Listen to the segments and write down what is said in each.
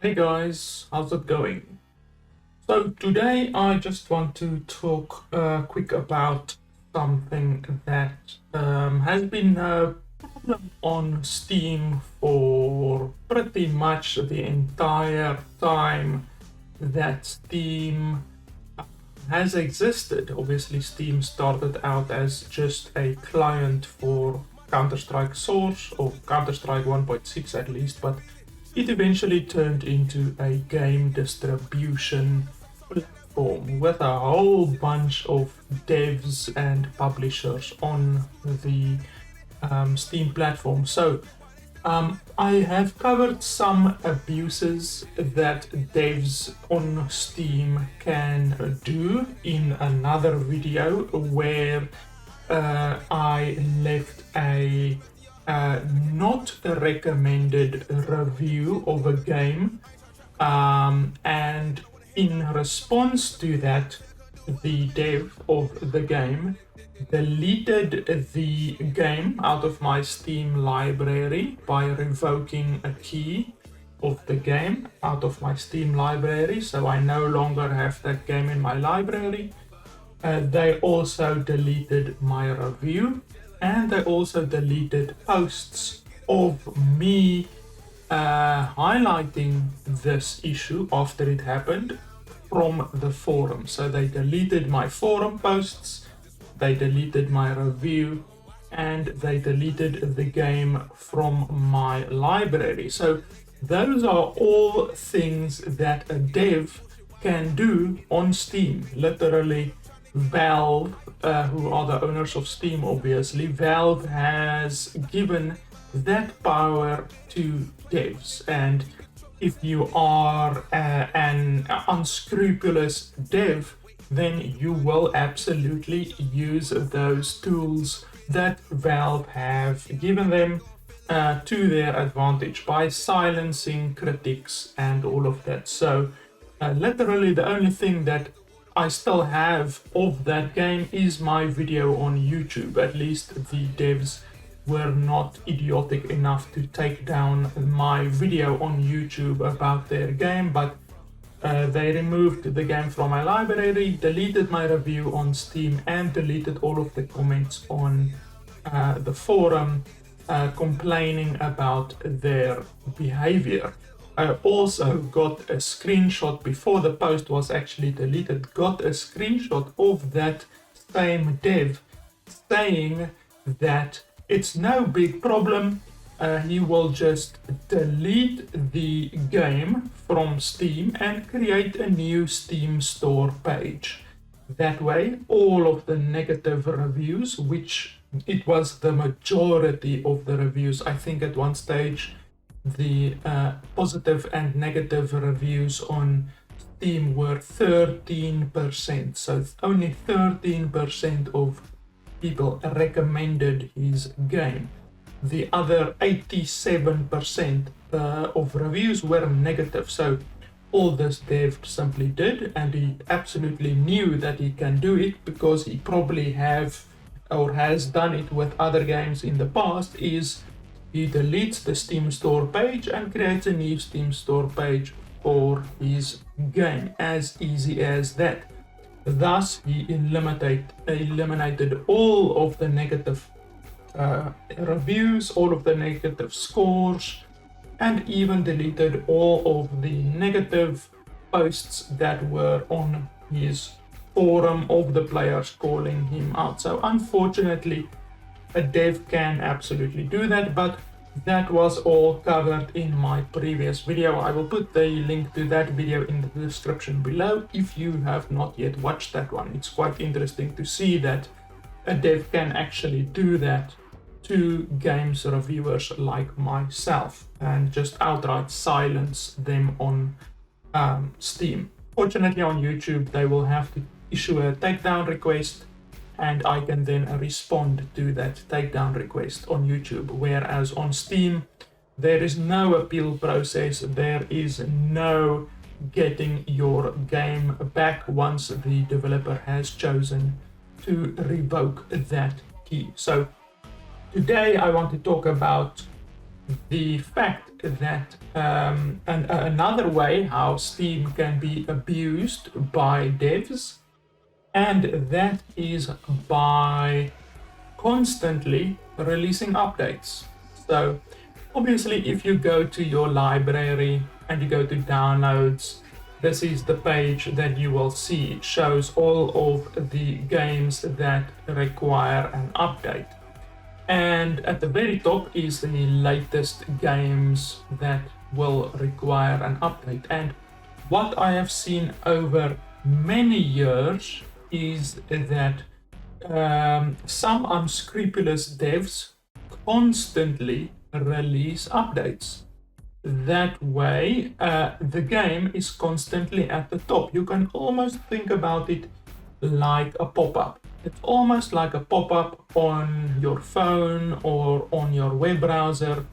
Hey guys, how's it going? So today I just want to talk quick about something that has been a problem on Steam for pretty much the entire time that Steam has existed. Obviously, Steam started out as just a client for Counter-Strike Source, or Counter-Strike 1.6 at least, but it eventually turned into a game distribution platform with a whole bunch of devs and publishers on the Steam platform. So I have covered some abuses that devs on Steam can do in another video where I left a not a recommended review of a game, and in response to that, the dev of the game deleted the game out of my Steam library by revoking a key of the game out of my Steam library, so I no longer have that game in my library. They also deleted my review, and they also deleted posts of me highlighting this issue after it happened from the forum. So they deleted my forum posts, they deleted my review, and they deleted the game from my library. So those are all things that a dev can do on Steam. Literally, Valve, who are the owners of Steam, obviously, Valve has given that power to devs. And if you are an unscrupulous dev, then you will absolutely use those tools that Valve have given them to their advantage by silencing critics and all of that. So literally the only thing that I still have of that game is my video on YouTube. At least the devs were not idiotic enough to take down my video on YouTube about their game, but they removed the game from my library, deleted my review on Steam, and deleted all of the comments on the forum complaining about their behavior. I also got a screenshot before the post was actually deleted, got a screenshot of that same dev saying that it's no big problem. He will just delete the game from Steam and create a new Steam store page. That way, all of the negative reviews, which it was the majority of the reviews, I think at one stage, the positive and negative reviews on Steam were 13%. So only 13% of people recommended his game. The other 87% of reviews were negative. So all this dev simply did, and he absolutely knew that he can do it because he probably have or has done it with other games in the past, is he deletes the Steam store page and creates a new Steam store page for his game. As easy as that. Thus, he eliminated all of the negative reviews, all of the negative scores, and even deleted all of the negative posts that were on his forum of the players calling him out. So unfortunately, a dev can absolutely do that, but that was all covered in my previous video. I will put the link to that video in the description below if you have not yet watched that one. It's quite interesting to see that a dev can actually do that to games reviewers like myself and just outright silence them on Steam. Fortunately, on YouTube, they will have to issue a takedown request, and I can then respond to that takedown request on YouTube. Whereas on Steam, there is no appeal process, there is no getting your game back once the developer has chosen to revoke that key. So today I want to talk about the fact that another way how Steam can be abused by devs, and that is by constantly releasing updates. So obviously, if you go to your library and you go to downloads, this is the page that you will see. It shows all of the games that require an update. And at the very top is the latest games that will require an update. And what I have seen over many years is that some unscrupulous devs constantly release updates. That way, the game is constantly at the top. You can almost think about it like a pop-up. It's almost like a pop-up on your phone or on your web browser.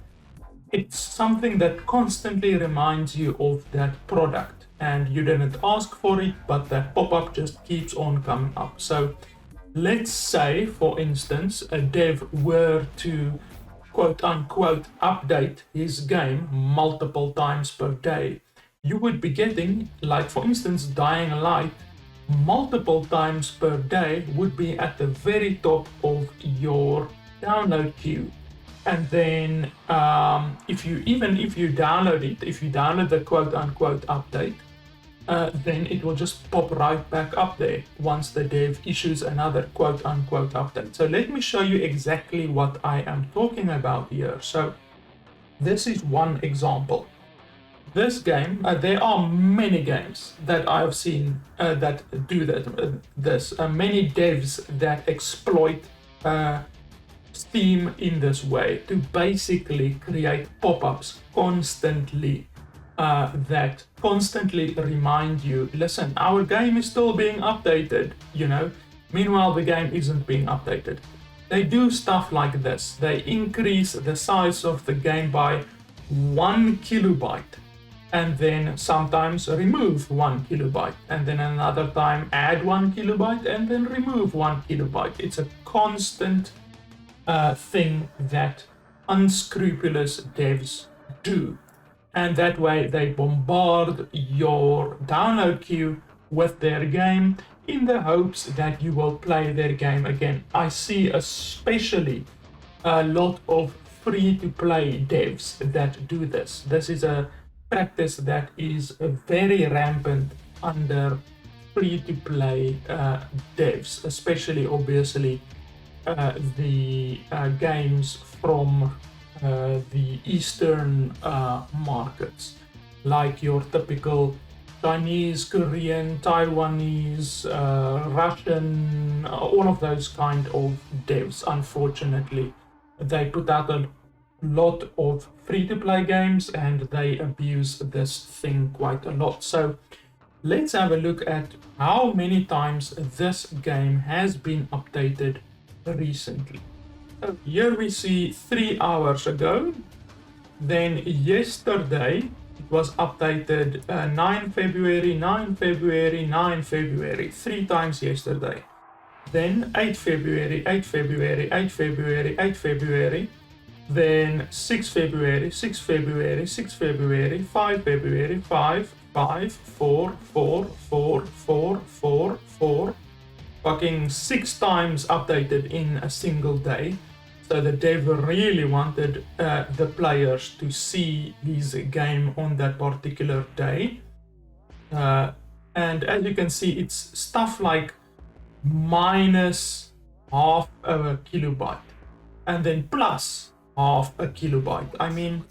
It's something that constantly reminds you of that product, and you didn't ask for it, but that pop-up just keeps on coming up. So let's say, for instance, a dev were to quote unquote update his game multiple times per day. You would be getting, like for instance, Dying Light multiple times per day would be at the very top of your download queue. And then if you download it, if you download the quote unquote update, then it will just pop right back up there once the dev issues another quote unquote update. So let me show you exactly what I am talking about here. So this is one example. This game, there are many games that I've seen that do this. Many devs that exploit Steam in this way to basically create pop-ups constantly that constantly remind you, listen, our game is still being updated, you know. Meanwhile, the game isn't being updated. They do stuff like this. They increase the size of the game by 1 kilobyte, and then sometimes remove 1 kilobyte, and then another time add 1 kilobyte, and then remove 1 kilobyte. It's a constant thing that unscrupulous devs do. And that way they bombard your download queue with their game in the hopes that you will play their game again. I see especially a lot of free-to-play devs that do this. This is a practice that is very rampant under free-to-play devs, especially obviously the games from the Eastern markets, like your typical Chinese, Korean, Taiwanese, Russian, all of those kind of devs. Unfortunately, they put out a lot of free-to-play games and they abuse this thing quite a lot. So let's have a look at how many times this game has been updated recently. So here we see 3 hours ago. Then yesterday it was updated 9 February, 9 February, 9 February, 3 times yesterday. Then 8 February, 8 February, 8 February, 8 February. Then 6 February, 6 February, 6 February, 5 February, 5, 5, 4, 4, 4, 4, 4, 4. Fucking 6 times updated in a single day. So the dev really wanted the players to see his game on that particular day. And as you can see, it's stuff like minus half a kilobyte and then plus half a kilobyte. I mean,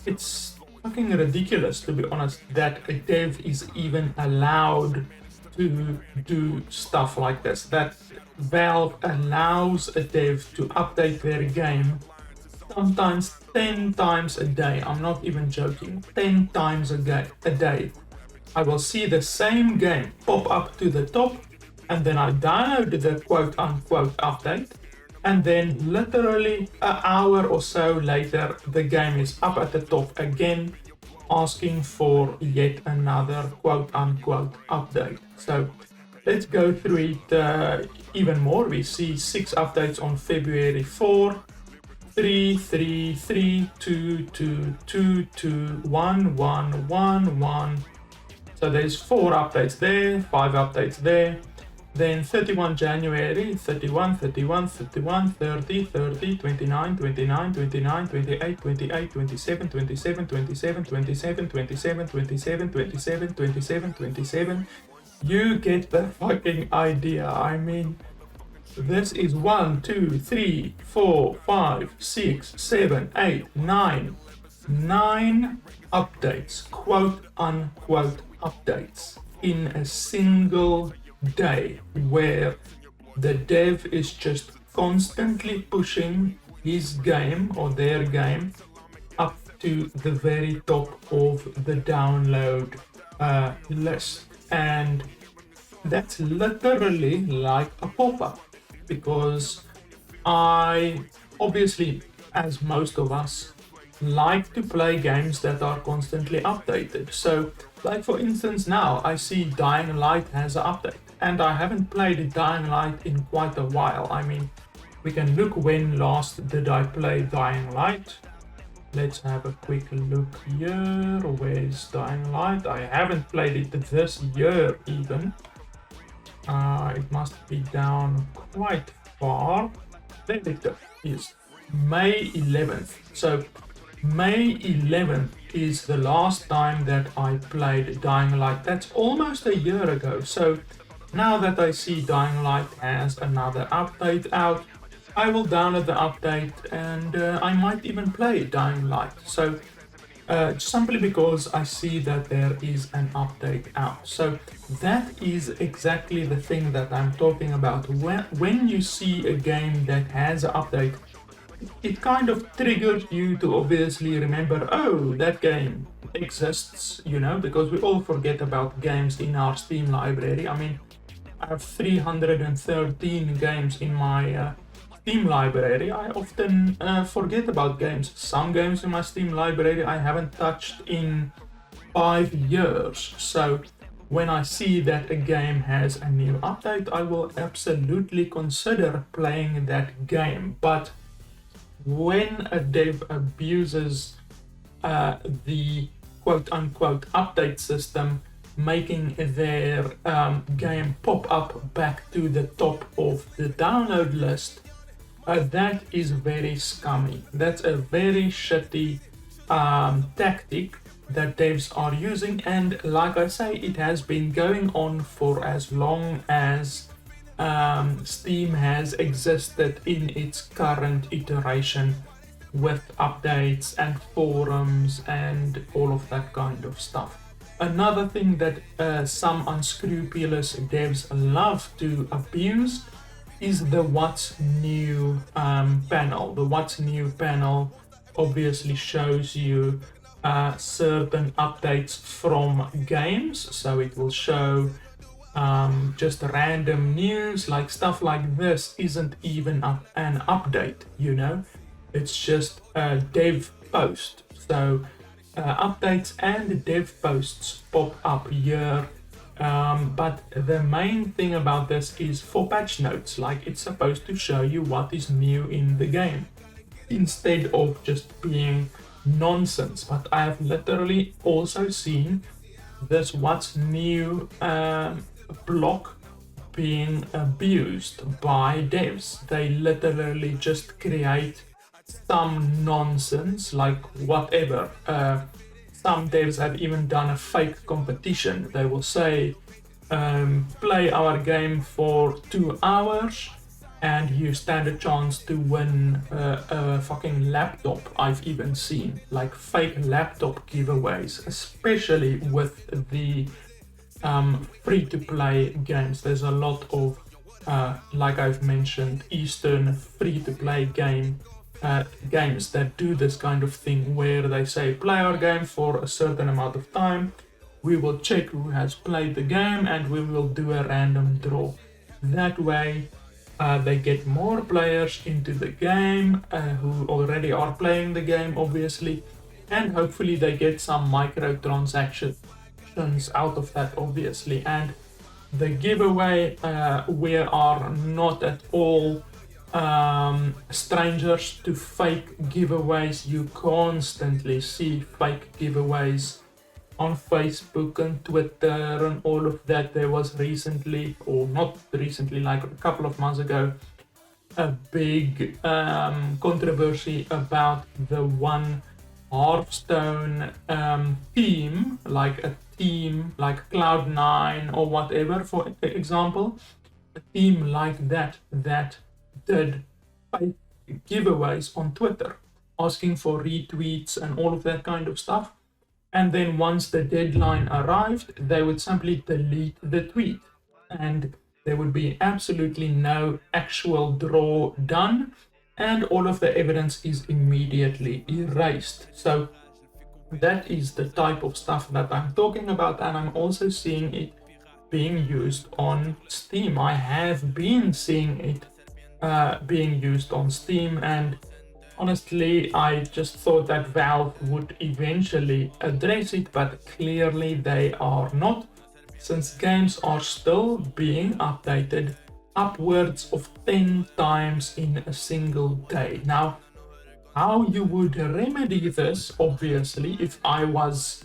it's fucking ridiculous, to be honest, that a dev is even allowed to do stuff like this. That Valve allows a dev to update their game sometimes 10 times a day. I'm not even joking. 10 times a day. I will see the same game pop up to the top, and then I download the quote unquote update, and then literally an hour or so later the game is up at the top again, asking for yet another quote unquote update. So let's go through it even more. We see 6 updates on February 4, 3, 3, 3, 2, 2, 2, 2, 1, 1, 1, 1. So there's 4 updates there, 5 updates there. Then 31 January, 31, 31, 31, 30, 30, 29, 29, 29, 28, 28, 27, 27, 27, 27, 27, 27, 27, 27, 27. You get the fucking idea. I mean, this is 1, 2, 3, 4, 5, 6, 7, 8, 9. 9 updates, quote unquote updates, in a single day, where the dev is just constantly pushing his game or their game up to the very top of the download list. And that's literally like a pop-up, because I obviously, as most of us, like to play games that are constantly updated. So, like for instance, now I see Dying Light has an update, and I haven't played Dying Light in quite a while. I mean, we can look when last did I play Dying Light. Let's have a quick look here. Where's Dying Light? I haven't played it this year even. It must be down quite far. There it is, May 11th. So May 11th is the last time that I played Dying Light. That's almost a year ago. So now that I see Dying Light has another update out, I will download the update, and I might even play Dying Light. So simply because I see that there is an update out. So that is exactly the thing that I'm talking about. When you see a game that has an update, it kind of triggers you to obviously remember, oh, that game exists, you know, because we all forget about games in our Steam library. I mean, I have 313 games in my Steam library. I often forget about games. Some games in my Steam library I haven't touched in 5 years. So when I see that a game has a new update, I will absolutely consider playing that game. But when a dev abuses the quote-unquote update system, making their game pop up back to the top of the download list, that is very scummy. That's a very shitty tactic that devs are using, and like I say, it has been going on for as long as Steam has existed in its current iteration, with updates and forums and all of that kind of stuff. Another thing that some unscrupulous devs love to abuse is the What's New panel. The What's New panel obviously shows you certain updates from games, so it will show just random news, like stuff like this isn't even an update, you know, it's just a dev post. So updates and dev posts pop up here, but the main thing about this is for patch notes, like it's supposed to show you what is new in the game instead of just being nonsense. But I have literally also seen this What's New block being abused by devs. They literally just create some nonsense, like whatever. Some devs have even done a fake competition. They will say, play our game for 2 hours and you stand a chance to win a fucking laptop. I've even seen like fake laptop giveaways, especially with the free-to-play games. There's a lot of, like I've mentioned, Eastern free-to-play games that do this kind of thing, where they say, play our game for a certain amount of time, we will check who has played the game, and we will do a random draw. That way they get more players into the game who already are playing the game, obviously, and hopefully they get some microtransactions out of that, obviously. And the giveaway, we are not at all strangers to fake giveaways. You constantly see fake giveaways on Facebook and Twitter and all of that. There was recently, or not recently, like a couple of months ago, a big controversy about the one Hearthstone team, like a team like Cloud9 or whatever, for example, a team like that did fake giveaways on Twitter, asking for retweets and all of that kind of stuff. And then once the deadline arrived, they would simply delete the tweet, and there would be absolutely no actual draw done, and all of the evidence is immediately erased. So that is the type of stuff that I'm talking about, and I'm also seeing it being used on Steam. I have been seeing it being used on Steam, and honestly, I just thought that Valve would eventually address it, but clearly they are not, since games are still being updated upwards of 10 times in a single day. Now, how you would remedy this, obviously, if I was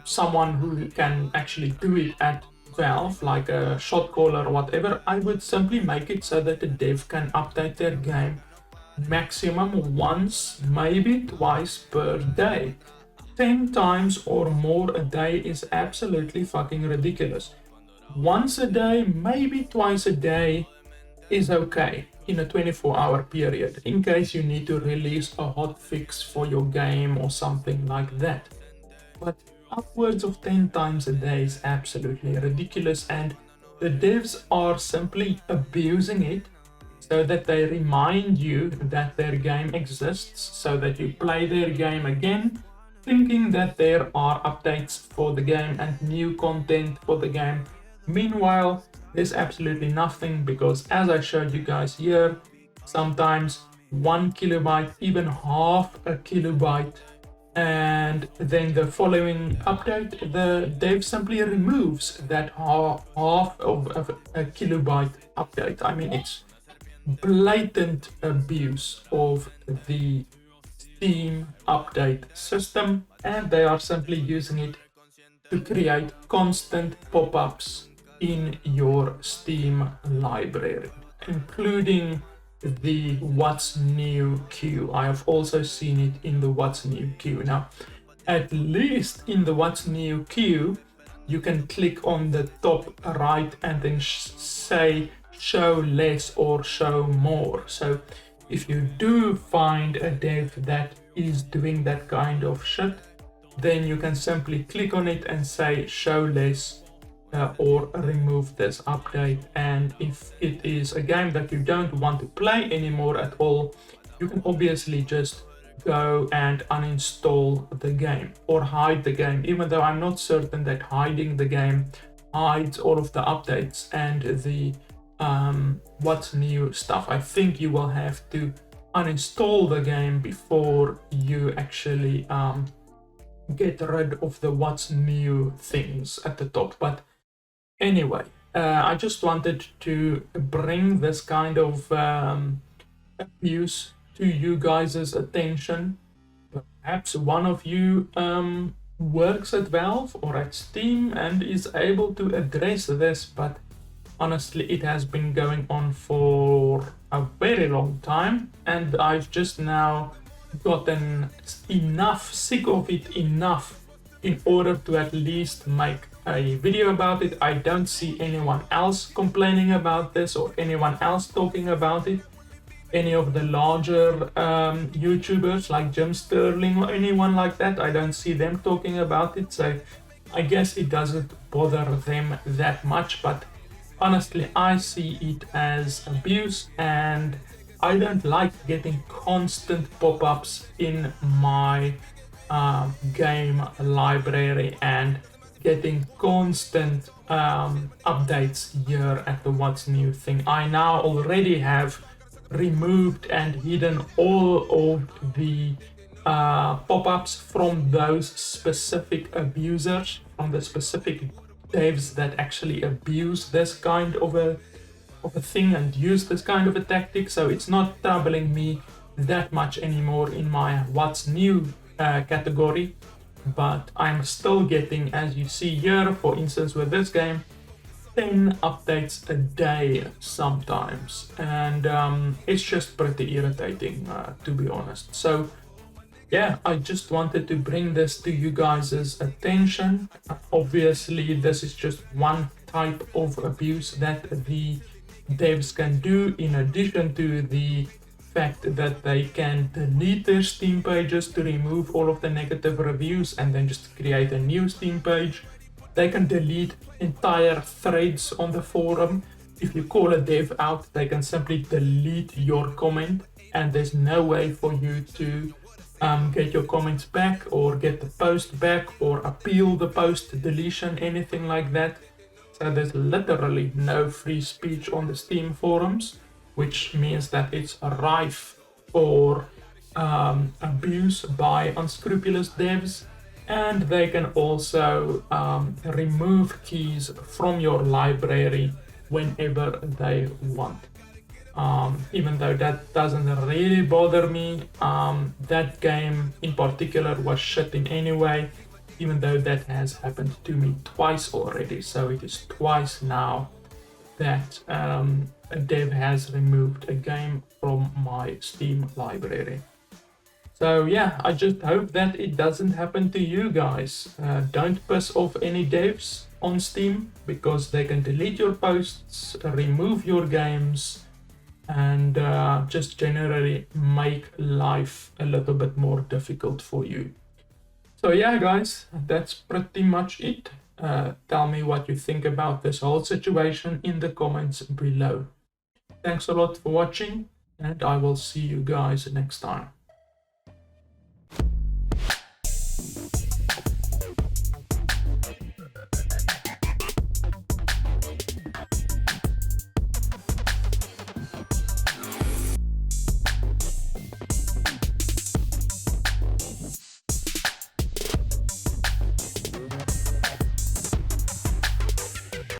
someone who can actually do it at Valve, like a shot caller or whatever, I would simply make it so that the dev can update their game maximum once, maybe twice per day. 10 times or more a day is absolutely fucking ridiculous. Once a day, maybe twice a day is okay in a 24-hour period, in case you need to release a hotfix for your game or something like that. But upwards of 10 times a day is absolutely ridiculous, and the devs are simply abusing it so that they remind you that their game exists, so that you play their game again, thinking that there are updates for the game and new content for the game. Meanwhile, there's absolutely nothing, because as I showed you guys here, sometimes 1 kilobyte, even half a kilobyte, and then the following update, the dev simply removes that half of a kilobyte update. I mean, it's blatant abuse of the Steam update system, and they are simply using it to create constant pop-ups in your Steam library, including the what's new queue. I have also seen it in the what's new queue. Now, at least in the what's new queue, you can click on the top right and then say show less or show more. So if you do find a dev that is doing that kind of shit, then you can simply click on it and say show less or remove this update. And if it is a game that you don't want to play anymore at all, you can obviously just go and uninstall the game or hide the game, even though I'm not certain that hiding the game hides all of the updates and the what's new stuff. I think you will have to uninstall the game before you actually get rid of the what's new things at the top. But anyway, I just wanted to bring this kind of abuse to you guys' attention. Perhaps one of you works at Valve or at Steam and is able to address this, but honestly, it has been going on for a very long time, and I've just now gotten sick of it enough in order to at least make a video about it. I don't see anyone else complaining about this or anyone else talking about it. Any of the larger YouTubers like Jim Sterling or anyone like that, I don't see them talking about it. So I guess it doesn't bother them that much, but honestly, I see it as abuse, and I don't like getting constant pop-ups in my game library and getting constant updates here at the what's new thing. I now already have removed and hidden all of the pop-ups from those specific abusers, from the specific devs that actually abuse this kind of a of a thing and use this kind of a tactic, so it's not troubling me that much anymore in my what's new category. But I'm still getting, as you see here, for instance with this game, 10 updates a day sometimes, and it's just pretty irritating, to be honest. So yeah, I just wanted to bring this to you guys' attention. Obviously, this is just one type of abuse that the devs can do, in addition to the fact that they can delete their Steam pages to remove all of the negative reviews and then just create a new Steam page. They can delete entire threads on the forum. If you call a dev out, they can simply delete your comment, and there's no way for you to get your comments back or get the post back or appeal the post deletion, anything like that. So there's literally no free speech on the Steam forums, which means that it's rife for abuse by unscrupulous devs. And they can also remove keys from your library whenever they want. Even though that doesn't really bother me, that game in particular was shit in anyway, even though that has happened to me twice already. So it is twice now that a dev has removed a game from my Steam library. So yeah, I just hope that it doesn't happen to you guys. Don't piss off any devs on Steam, because they can delete your posts, remove your games, and just generally make life a little bit more difficult for you. So yeah, guys, that's pretty much it. Tell me what you think about this whole situation in the comments below. Thanks a lot for watching, and I will see you guys next time.